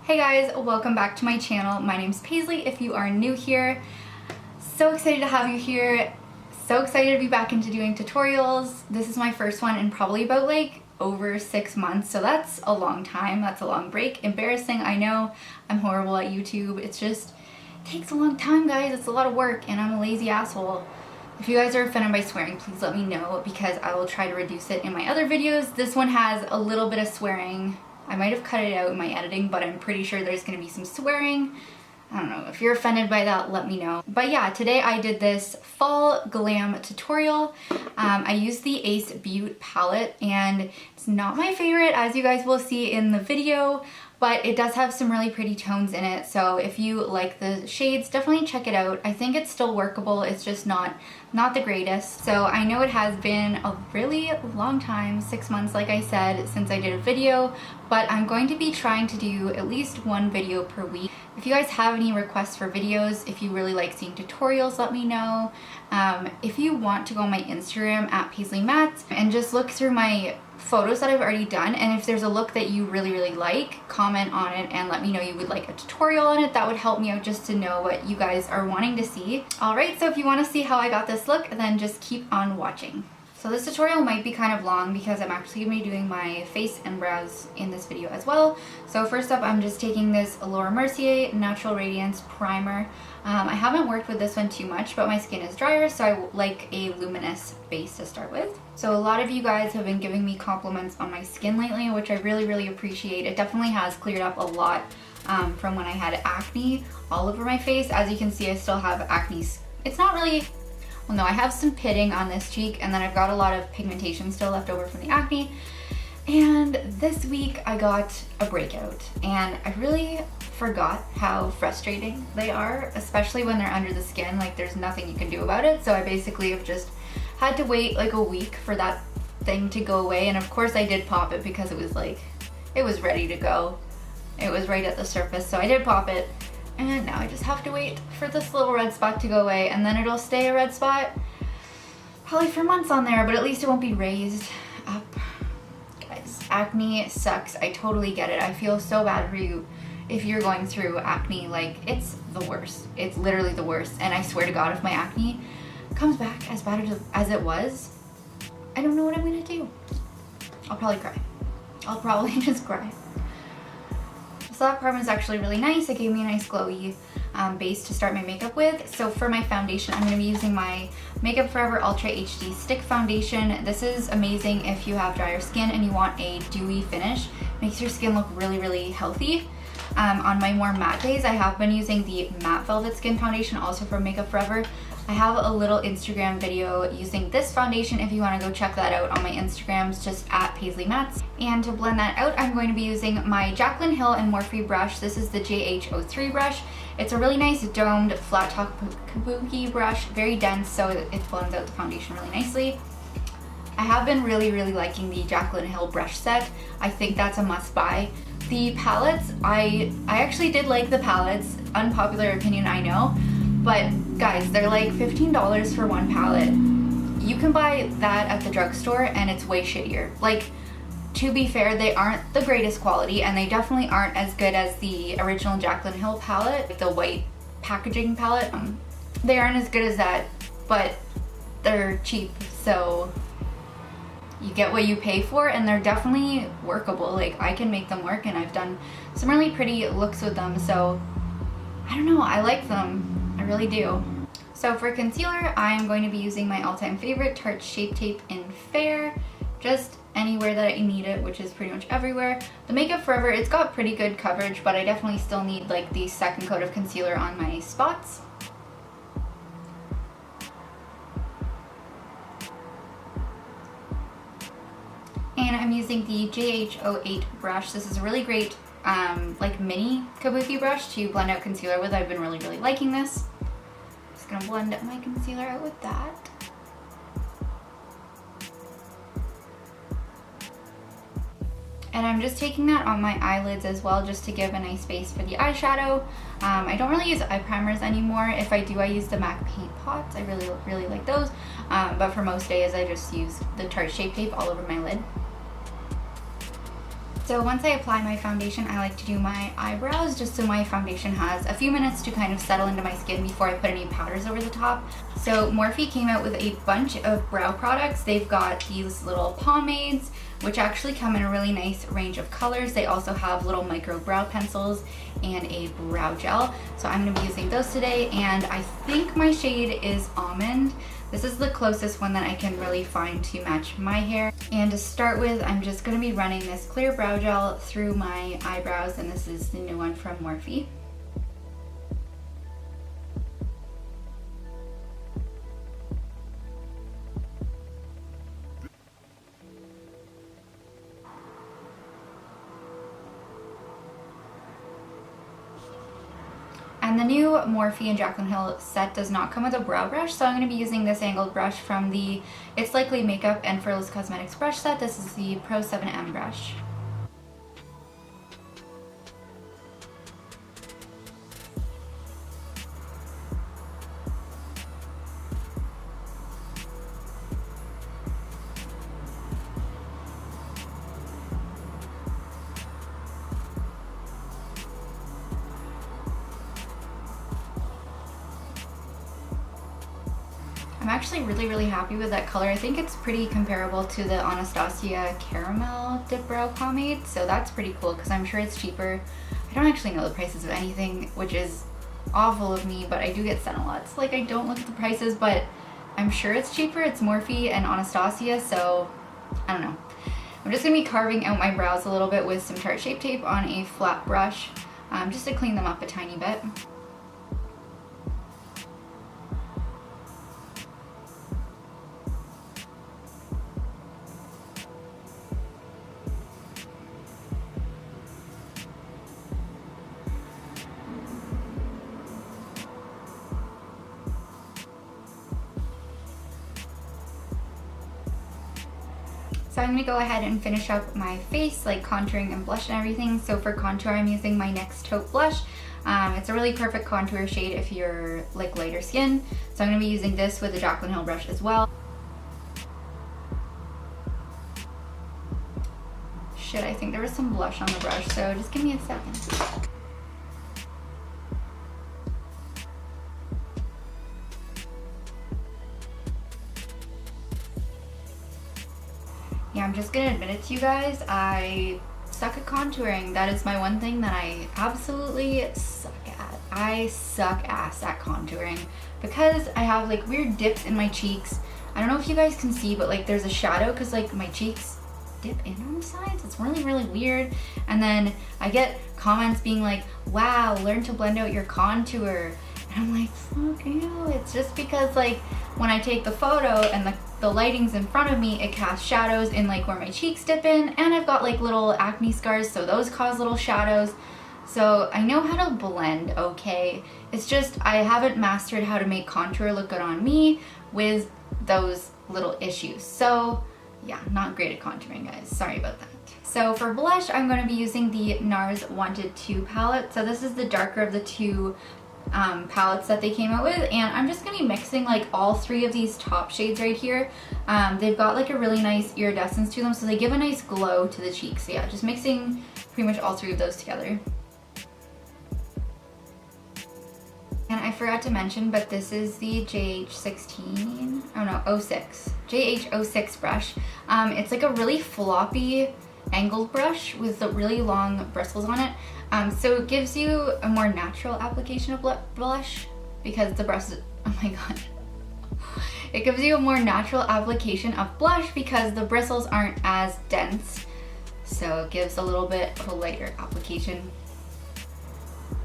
Hey guys, welcome back to my channel. My name's Paisley if you are new here. So excited to have you here. So excited to be back into doing tutorials. This is my first one in probably about like over 6 months, so that's a long time. That's a long break. Embarrassing, I know. I'm horrible at YouTube. It takes a long time, guys. It's a lot of work and I'm a lazy asshole. If you guys are offended by swearing, please let me know because I will try to reduce it in my other videos. This one has a little bit of swearing. I might have cut it out in my editing, but I'm pretty sure there's going to be some swearing. I don't know. If you're offended by that, let me know. But yeah, today I did this fall glam tutorial. I used the Ace Beaute palette and it's not my favorite, as you guys will see in the video, but it does have some really pretty tones in it. So if you like the shades, definitely check it out. I think it's still workable. It's just not the greatest. So I know it has been a really long time, 6 months like I said, since I did a video, but I'm going to be trying to do at least one video per week. If you guys have any requests for videos, if you really like seeing tutorials, let me know. If you want to go on my Instagram at Paisley Mattes and just look through my photos that I've already done, and if there's a look that you really like, comment on it and let me know you would like a tutorial on it. That would help me out just to know what you guys are wanting to see. Alright, so if you want to see how I got this look, then just keep on watching. So this tutorial might be kind of long because I'm actually going to be doing my face and brows in this video as well. So first up, I'm just taking this Mercier Natural Radiance Primer. I haven't worked with this one too much, but my skin is drier, so I like a luminous base to start with. So a lot of you guys have been giving me compliments on my skin lately, which I really appreciate. It definitely has cleared up a lot from when I had acne all over my face. As you can see, I still have acne. It's not really... Well, no, I have some pitting on this cheek, and then I've got a lot of pigmentation still left over from the acne. And this week I got a breakout, and I really forgot how frustrating they are, especially when they're under the skin. Like, there's nothing you can do about it. So I basically have just had to wait like a week for that thing to go away. And of course I did pop it because it was like, it was ready to go. It was right at the surface, so I did pop it. And now I just have to wait for this little red spot to go away, and then it'll stay a red spot probably for months on there, but at least it won't be raised up. Guys, acne sucks. I totally get it. I feel so bad for you if you're going through acne. Like, it's the worst. It's literally the worst. And I swear to God, if my acne comes back as bad as it was, I don't know what I'm gonna do. I'll probably cry. I'll probably just cry. So that primer is actually really nice. It gave me a nice glowy base to start my makeup with. So for my foundation, I'm going to be using my Makeup Forever Ultra HD Stick Foundation. This is amazing if you have drier skin and you want a dewy finish. Makes your skin look really healthy. On my more matte days, I have been using the Matte Velvet Skin Foundation, also from Makeup Forever. I have a little Instagram video using this foundation if you want to go check that out on my Instagrams, just at Paisley Mattes. And to blend that out, I'm going to be using my Jaclyn Hill and Morphe brush. This is the JH03 brush. It's a really nice domed flat top kabuki brush, very dense, so it blends out the foundation really nicely. I have been really liking the Jaclyn Hill brush set. I think that's a must buy. The palettes, I actually did like the palettes. Unpopular opinion, I know. But guys, they're like $15 for one palette. You can buy that at the drugstore and it's way shittier. Like, to be fair, they aren't the greatest quality and they definitely aren't as good as the original Jaclyn Hill palette, the white packaging palette. They aren't as good as that, but they're cheap, so you get what you pay for, and they're definitely workable. Like, I can make them work and I've done some really pretty looks with them, so I don't know, I like them. I really do. So for concealer, I'm going to be using my all-time favorite Tarte Shape Tape in Fair, just anywhere that I need it, which is pretty much everywhere. The Makeup Forever, it's got pretty good coverage, but I definitely still need like the second coat of concealer on my spots. And I'm using the JH08 brush. This is a really great like mini kabuki brush to blend out concealer with. I've been really liking this. Just gonna blend my concealer out with that. And I'm just taking that on my eyelids as well, just to give a nice base for the eyeshadow. I don't really use eye primers anymore. If I do, I use the MAC paint pots. I really like those. But for most days, I just use the Tarte Shape Tape all over my lid. So once I apply my foundation, I like to do my eyebrows just so my foundation has a few minutes to kind of settle into my skin before I put any powders over the top. So Morphe came out with a bunch of brow products. They've got these little pomades, which actually come in a really nice range of colors. They also have little micro brow pencils and a brow gel. So I'm gonna be using those today, and I think my shade is Almond. This is the closest one that I can really find to match my hair. And to start with, I'm just gonna be running this clear brow gel through my eyebrows, and this is the new one from Morphe. And the new Morphe and Jaclyn Hill set does not come with a brow brush, so I'm going to be using this angled brush from the It's Likely Makeup and Frivolous Cosmetics brush set. This is the Pro 7M brush. I'm actually really happy with that color. I think it's pretty comparable to the Anastasia Caramel Dip Brow Pomade, so that's pretty cool because I'm sure it's cheaper. I don't actually know the prices of anything, which is awful of me, but I do get sent a lot. So like, I don't look at the prices, but I'm sure it's cheaper. It's Morphe and Anastasia, so I don't know. I'm just gonna be carving out my brows a little bit with some Tarte Shape Tape on a flat brush, just to clean them up a tiny bit. So I'm going to go ahead and finish up my face, like contouring and blush and everything. So for contour, I'm using my NYX Taupe Blush. It's a really perfect contour shade if you're like lighter skin. So I'm going to be using this with a Jaclyn Hill brush as well. Shit, I think there was some blush on the brush, so just give me a second. Yeah, I'm just gonna admit it to you guys, I suck at contouring. That is my one thing that I absolutely suck at. I suck ass at contouring because I have like weird dips in my cheeks. I don't know if you guys can see, but like there's a shadow because like my cheeks dip in on the sides. It's really weird. And then I get comments being like, wow, learn to blend out your contour. And I'm like, fuck you. It's just because like when I take the photo and the lighting's in front of me, it casts shadows in like where my cheeks dip in, and I've got like little acne scars, so those cause little shadows. So I know how to blend, okay? It's just I haven't mastered how to make contour look good on me with those little issues. So yeah, not great at contouring, guys. Sorry about that. So for blush, I'm going to be using the Nars Wanted 2 palette. So this is the darker of the two palettes that they came out with, and I'm just gonna be mixing like all three of these top shades right here. They've got like a really nice iridescence to them, so they give a nice glow to the cheeks. So yeah, just mixing pretty much all three of those together. And I forgot to mention, but this is the JH16, oh no, 06, JH06 brush. It's like a really floppy angled brush with the really long bristles on it. So it gives you a more natural application of blush because the brush is, oh my god. It gives you a more natural application of blush because the bristles aren't as dense. So it gives a little bit of a lighter application.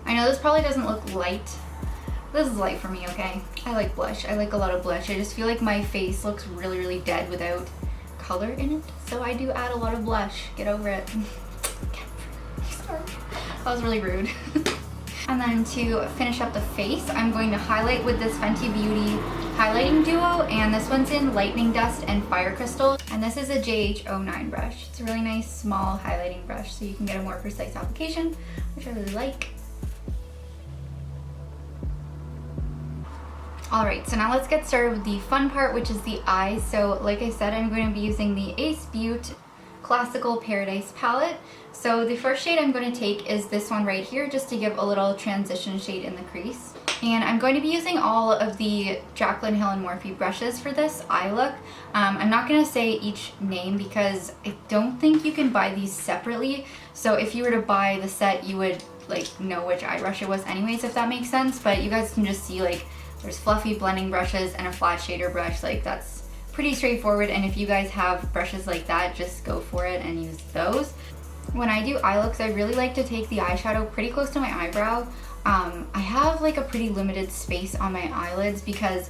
I know this probably doesn't look light. This is light for me, okay? I like blush. I like a lot of blush. I just feel like my face looks really dead without color in it. So I do add a lot of blush. Get over it. Sorry. That was really rude. And then to finish up the face, I'm going to highlight with this Fenty Beauty highlighting duo, and this one's in Lightning Dust and Fire Crystal, and this is a JH09 brush. It's a really nice small highlighting brush, so you can get a more precise application, which I really like. Alright, so now let's get started with the fun part, which is the eyes. So like I said, I'm going to be using the Beaute Classical Paradise palette. So the first shade I'm going to take is this one right here, just to give a little transition shade in the crease. And I'm going to be using all of the Jaclyn Hill and Morphe brushes for this eye look. I'm not going to say each name because I don't think you can buy these separately. So if you were to buy the set, you would like know which eye brush it was anyways, if that makes sense. But you guys can just see like there's fluffy blending brushes and a flat shader brush. Like that's pretty straightforward. And if you guys have brushes like that, just go for it and use those. When I do eye looks, I really like to take the eyeshadow pretty close to my eyebrow. I have like a pretty limited space on my eyelids because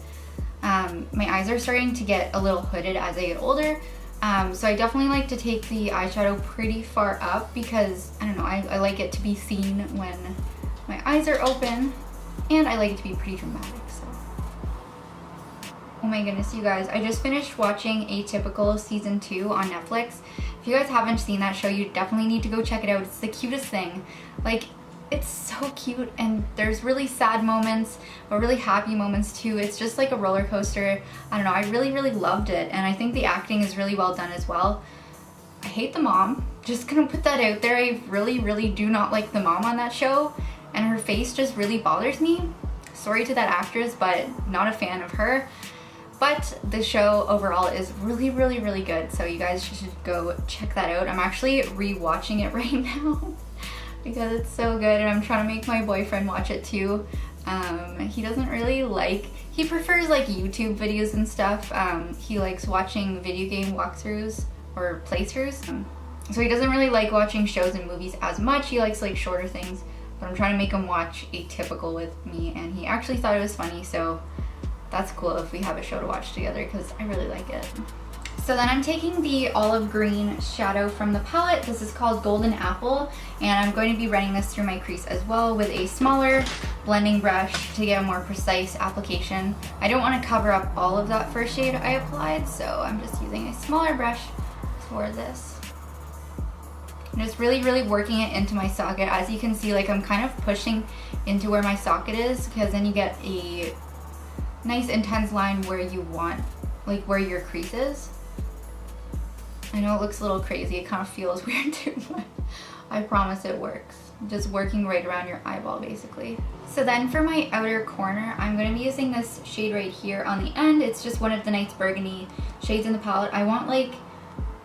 my eyes are starting to get a little hooded as I get older. So I definitely like to take the eyeshadow pretty far up because, I don't know, I like it to be seen when my eyes are open, and I like it to be pretty dramatic, so. Oh my goodness, you guys, I just finished watching Atypical Season 2 on Netflix. If you guys haven't seen that show, you definitely need to go check it out. It's the cutest thing. Like, it's so cute, and there's really sad moments, but really happy moments too. It's just like a roller coaster. I don't know, I really, really loved it, and I think the acting is really well done as well. I hate the mom. Just gonna put that out there. I really, really do not like the mom on that show, and her face just really bothers me. Sorry to that actress, but not a fan of her. But the show overall is really, really, really good, so you guys should go check that out. I'm actually re-watching it right now because it's so good, and I'm trying to make my boyfriend watch it too. He doesn't really like, he prefers like YouTube videos and stuff. He likes watching video game walkthroughs or playthroughs. So he doesn't really like watching shows and movies as much. He likes like shorter things, but I'm trying to make him watch Atypical with me, and he actually thought it was funny, so that's cool if we have a show to watch together because I really like it. So then I'm taking the olive green shadow from the palette. This is called Golden Apple, and I'm going to be running this through my crease as well with a smaller blending brush to get a more precise application. I don't want to cover up all of that first shade I applied, so I'm just using a smaller brush for this. I'm just really, really working it into my socket. As you can see, like I'm kind of pushing into where my socket is, because then you get a nice intense line where you want, like where your crease is. I know it looks a little crazy, it kind of feels weird too, but I promise it works. Just working right around your eyeball basically. So then for my outer corner, I'm going to be using this shade right here on the end. It's just one of the nice burgundy shades in the palette. I want like,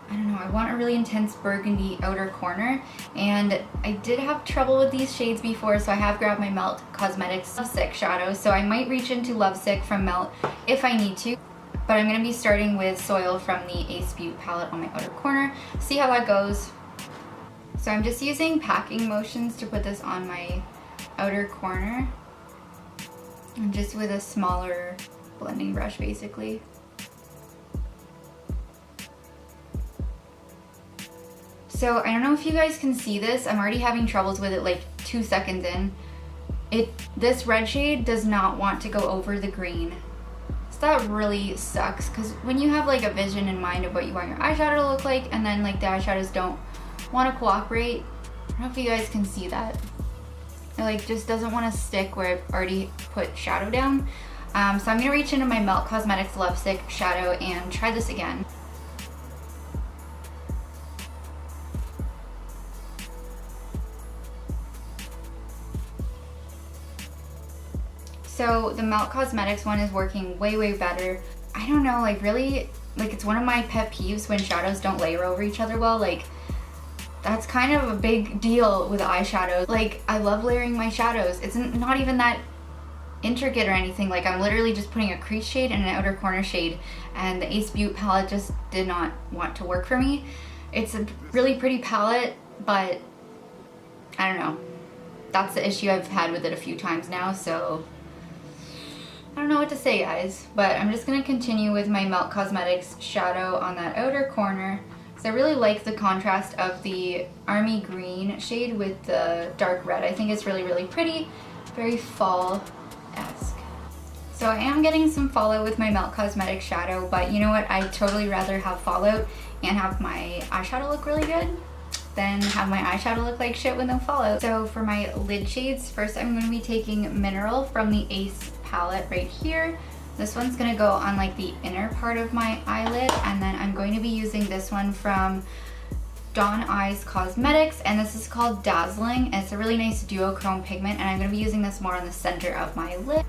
I don't know, I want a really intense burgundy outer corner, and I did have trouble with these shades before, so I have grabbed my Melt Cosmetics Lovesick shadow, so I might reach into Lovesick from Melt if I need to. But I'm going to be starting with Soil from the Ace Beaute palette on my outer corner. See how that goes. So I'm just using packing motions to put this on my outer corner. And just with a smaller blending brush basically. So I don't know if you guys can see this. I'm already having troubles with it like 2 seconds in. This red shade does not want to go over the green. So that really sucks, because when you have like a vision in mind of what you want your eyeshadow to look like, and then like the eyeshadows don't want to cooperate, I don't know if you guys can see that. It like just doesn't want to stick where I've already put shadow down. So I'm going to reach into my Melt Cosmetics Lovesick shadow and try this again. So the Melt Cosmetics one is working way, way better. I don't know, like really, like it's one of my pet peeves when shadows don't layer over each other well. Like that's kind of a big deal with eyeshadows. Like I love layering my shadows. It's not even that intricate or anything. Like I'm literally just putting a crease shade and an outer corner shade, and the Ace Beaute palette just did not want to work for me. It's a really pretty palette, but I don't know. That's the issue. I've had with it a few times now, so I don't know what to say, guys, but I'm just going to continue with my Melt Cosmetics shadow on that outer corner, because I really like the contrast of the army green shade with the dark red. I think it's really, really pretty, very fall-esque. So I am getting some fallout with my Melt Cosmetics shadow, but you know what? I'd totally rather have fallout and have my eyeshadow look really good than have my eyeshadow look like shit with no fallout. So for my lid shades, first I'm going to be taking Mineral from the Ace palette right here. This one's gonna go on like the inner part of my eyelid, and then I'm going to be using this one from Dawn Eyes Cosmetics, and this is called Dazzling, and it's a really nice duochrome pigment, and I'm going to be using this more on the center of my lid.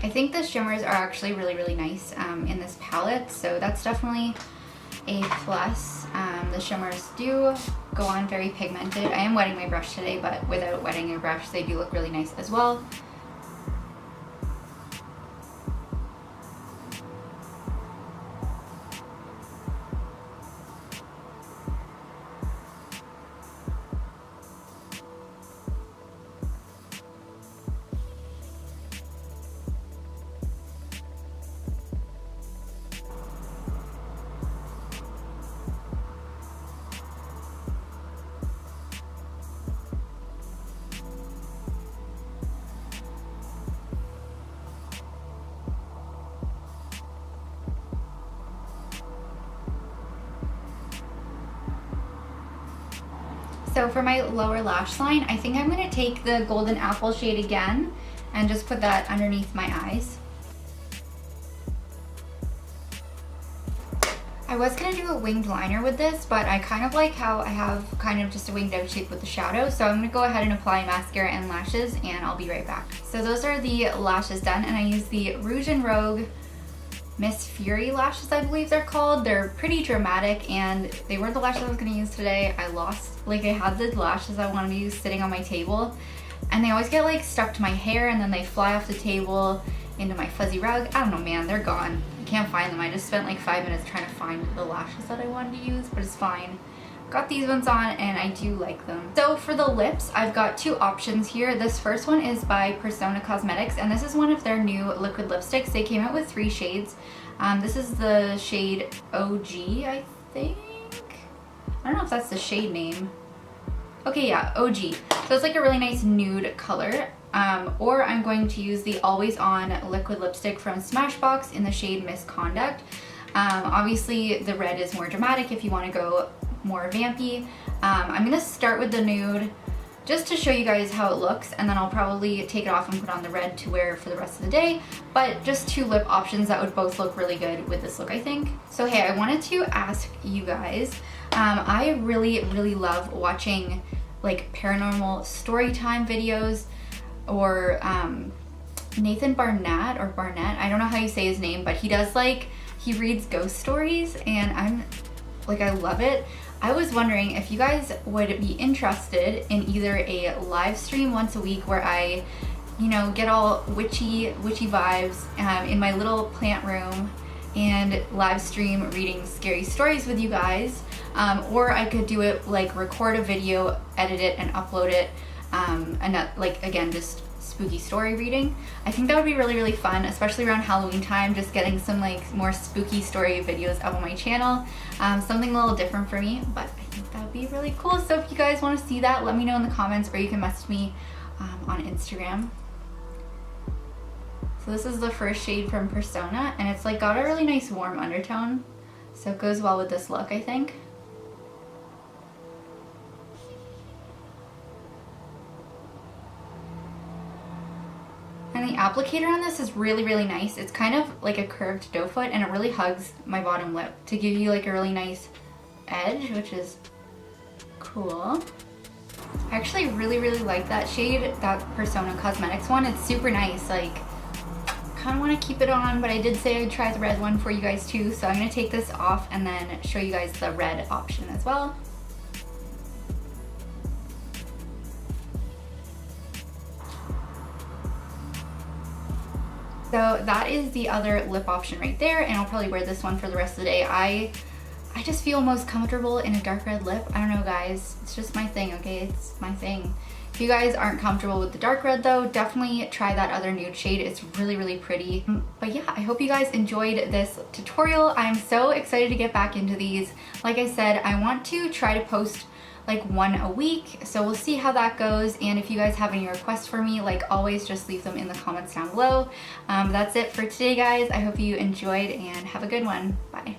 I think the shimmers are actually really nice in this palette, so that's definitely a plus. The shimmers do go on very pigmented. I am wetting my brush today, but without wetting your brush, they do look really nice as well. So for my lower lash line, I think I'm going to take the Golden Apple shade again and just put that underneath my eyes. I was going to do a winged liner with this, but I kind of like how I have kind of just a winged out shape with the shadow. So I'm going to go ahead and apply mascara and lashes, and I'll be right back. So those are the lashes done, and I use the Rouge and Rogue Miss Fury lashes, I believe they're called. They're pretty dramatic, and they weren't the lashes I was going to use today. I had the lashes I wanted to use sitting on my table, and they always get like stuck to my hair, and then they fly off the table into my fuzzy rug. I don't know, man, they're gone. I can't find them. I just spent like 5 minutes trying to find the lashes that I wanted to use, but it's fine. Got these ones on, and I do like them. So for the lips, I've got two options here. This first one is by Persona Cosmetics, and this is one of their new liquid lipsticks. They came out with 3 shades. This is the shade OG, I think. I don't know if that's the shade name. Okay, yeah, OG. So it's like a really nice nude color. Or I'm going to use the Always On liquid lipstick from Smashbox in the shade Misconduct. Obviously, the red is more dramatic if you want to go more vampy. I'm going to start with the nude just to show you guys how it looks, and then I'll probably take it off and put on the red to wear for the rest of the day. But just 2 lip options that would both look really good with this look, I think. So hey, I wanted to ask you guys, I really love watching like paranormal story time videos, or Nathan Barnett, I don't know how you say his name, but he does he reads ghost stories, and I love it. I was wondering if you guys would be interested in either a live stream once a week where I, get all witchy vibes in my little plant room and live stream reading scary stories with you guys, or I could do it record a video, edit it, and upload it, and again, just spooky story reading. I think that would be really fun, especially around Halloween time, just getting some more spooky story videos up on my channel. Something a little different for me, but I think that would be really cool. So if you guys want to see that, let me know in the comments, or you can message me on Instagram. So this is the first shade from Persona, and it's got a really nice warm undertone, so it goes well with this look, I think. And the applicator on this is really nice. It's kind of like a curved doe foot, and it really hugs my bottom lip to give you a really nice edge, which is cool. I actually really like that shade, that Persona Cosmetics one. It's super nice. Kind of want to keep it on, but I did say I'd try the red one for you guys too, so I'm going to take this off and then show you guys the red option as well. So that is the other lip option right there, and I'll probably wear this one for the rest of the day. I just feel most comfortable in a dark red lip. I don't know, guys. It's just my thing, okay? It's my thing. If you guys aren't comfortable with the dark red though, definitely try that other nude shade. It's really pretty. But yeah, I hope you guys enjoyed this tutorial. I'm so excited to get back into these. Like I said, I want to try to post one a week, so we'll see how that goes. And if you guys have any requests for me, always, just leave them in the comments down below. That's it for today, guys. I hope you enjoyed, and have a good one. Bye.